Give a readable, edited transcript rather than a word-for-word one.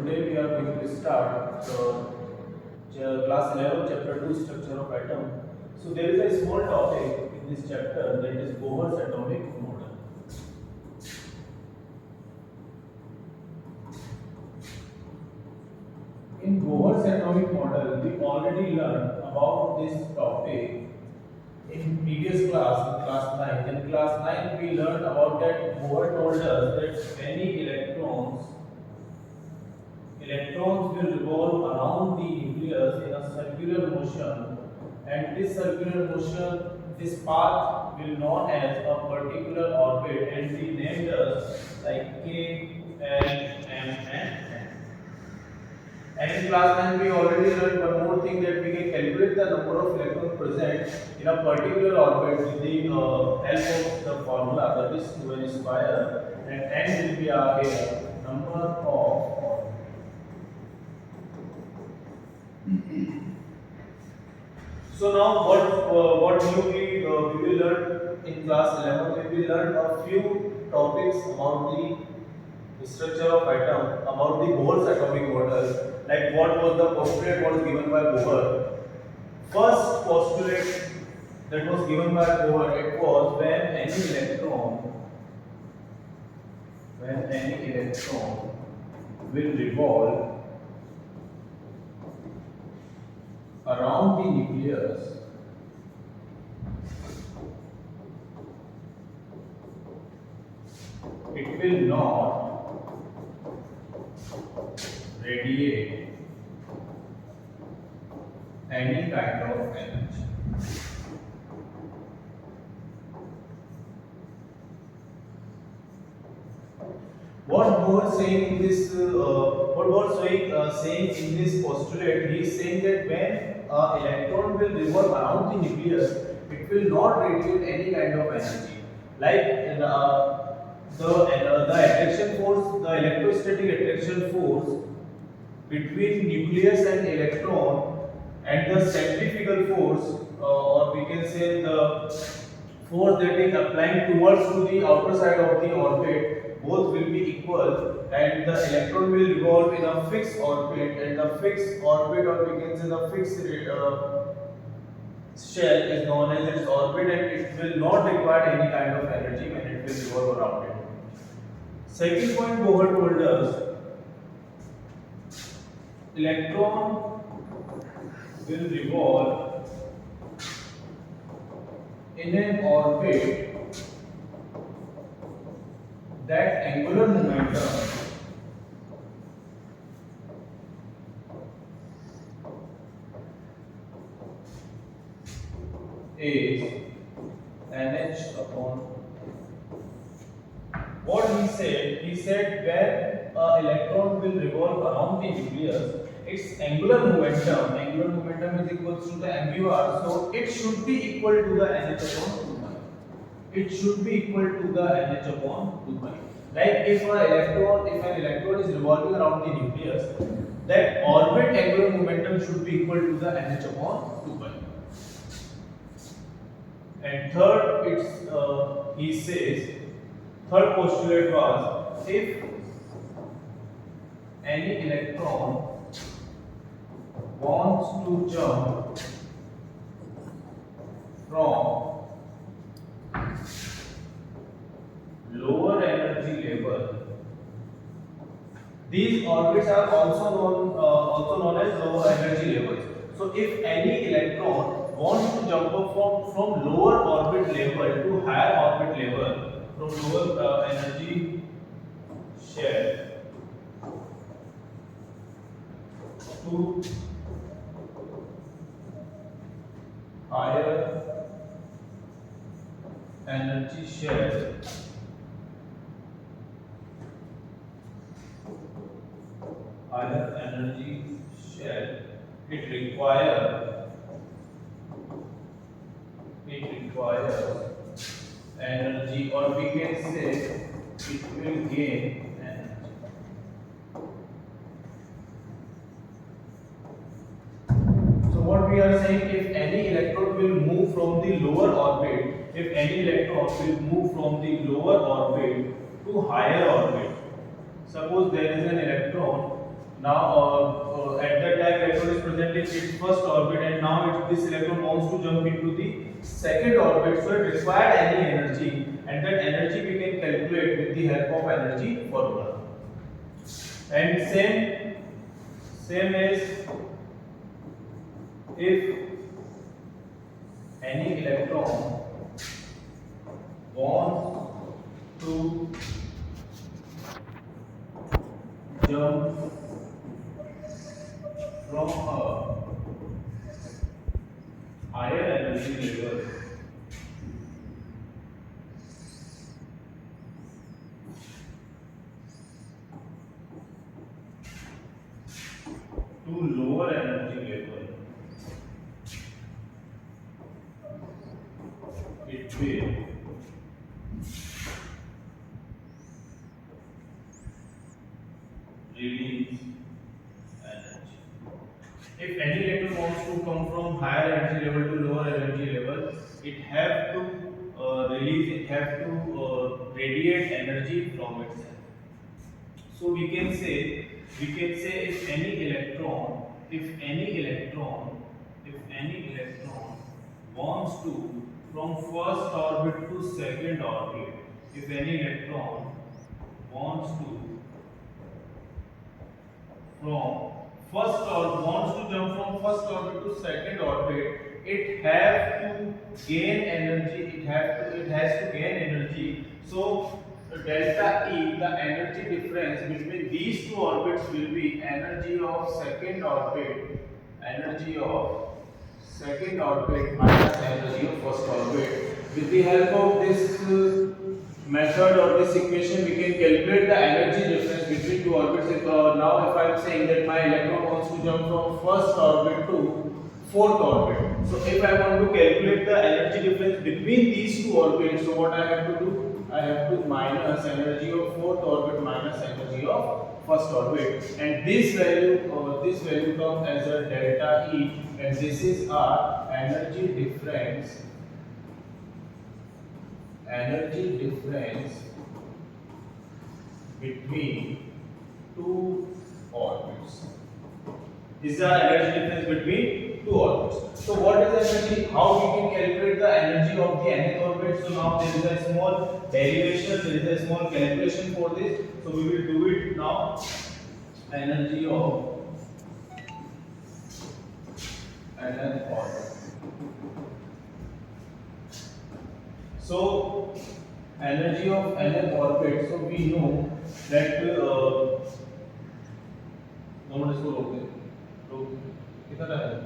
today we are going to start class 11, chapter 2, structure of atom. So there is a small topic in this chapter, that is Bohr's atomic model. In Bohr's atomic model, we already learned about this topic in previous class, in class 9. In class 9, we learned about that Bohr told us that many electrons will revolve around the nucleus in a circular motion, and this circular motion, this path will known as a particular orbit, and we named us like K, L, M, and N. And in class 9 we already learned one more thing, that we can calculate the number of electrons present in a particular orbit with the help of the formula, that is 2n square, and n will be our number of. So now what newly we will learn in class 11, we will learn a few topics about the structure of atom, about the Bohr's atomic model, like what was the postulate was given by Bohr. First postulate that was given by Bohr, it was when any electron will revolve around the nucleus, it will not radiate any kind of energy. What Bohr saying in this, saying in this postulate, he is saying that when electron will revolve around the nucleus, it will not radiate any kind of energy. Like the attraction force, the electrostatic attraction force between nucleus and electron, and the centrifugal force, or we can say the force that is applying towards to the outer side of the orbit, both will be equal, and the electron will revolve in a fixed orbit, and the fixed orbit, or we can say the fixed shell, is known as its orbit, and it will not require any kind of energy when it will revolve around it. Second point, Bohr told us electron will revolve in an orbit that angular momentum is nh upon. What he said when electron will revolve around the nucleus, its angular momentum is equal to the mvr, so it should be equal to the nh upon 2 pi. It should be equal to the nh upon 2 pi. Like if an electron is revolving around the nucleus, that orbit angular momentum should be equal to the nh upon 2 pi. And third, he says, third postulate was, if any electron wants to jump from lower energy level, these orbits are also known as lower energy levels. So if any electron wants to jump up from lower orbit level to higher orbit level, from lower energy shell to higher energy shell, it requires energy, or we can say it will gain energy. So what we are saying, if any electron will move from the lower orbit, to higher orbit, suppose there is an electron Now at that time electron is present in its first orbit, and now this electron wants to jump into the second orbit, so it required any energy, and that energy we can calculate with the help of energy formula. And same as if any electron wants to jump from a higher energy level to lower energy level, it will release energy. If any electron wants to come from higher energy level to lower energy level, it have to it have to radiate energy from itself. So we can say if any electron wants to from first orbit to second orbit, if any electron wants to from wants to jump from first orbit to second orbit, it have to gain energy. It has to gain energy. So delta E, the energy difference between these two orbits, will be energy of second orbit, minus energy of first orbit. With the help of this method or this equation, we can calculate the energy difference between two orbits. Now if I am saying that my electron wants to jump from first orbit to fourth orbit, so if I want to calculate the energy difference between these two orbits, so what I have to do? I have to minus energy of fourth orbit minus energy of first orbit, and this value comes as a delta E, and this is our energy difference between two orbits. This is our energy difference between two orbits. So what is energy? How we can calculate the energy of the nth orbit? So now there is a small derivation, there is a small calculation for this. So we will do it now. Energy of nth orbit. So energy of nth orbit. So we know that इसको रोक दे कितना time